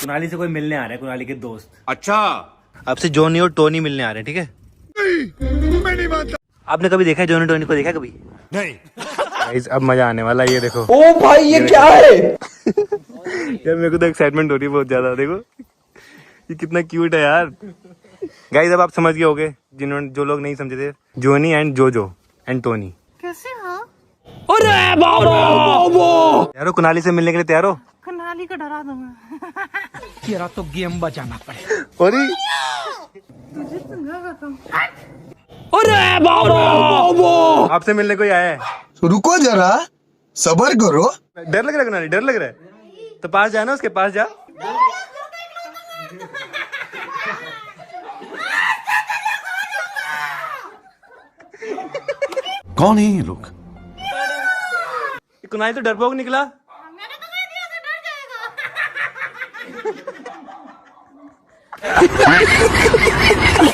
कुणाली से कोई मिलने आ रहा है, कुणाली के दोस्त। अच्छा, आपसे जॉनी और टोनी मिलने आ रहे हैं, ठीक है? मैं नहीं मानता। आपने कभी देखा है जॉनी टोनी को? देखा कभी? नहीं। गाइस अब मजा आने वाला है, ये देखो। ओ भाई ये क्या है? यार मेरे को तो एक्साइटमेंट हो रही है बहुत ज्यादा। देखो ये कितना क्यूट है यार। गाइस अब आप समझ गए होगे, जिन्होंने जो लोग नहीं समझे थे। जॉनी एंड जोजो एंड टोनी। कैसे? हाँ अरे बाबा यारो कुणाली से मिलने के लिए तैयार हो? कुणाली को डरा दूंगा। तेरा तो गेम बचाना पड़ेगा। तुझे तो ना बताऊं। अरे बाबा आपसे मिलने कोई आया है? रुको जरा, सबर करो। डर लग रहा है कुणाली? डर लग रहा है तो पास जाना, उसके पास जा। कौन है ये लोग? कुणाली तो डरपोक निकला। मैंने तो कह दिया था डर जाएगा।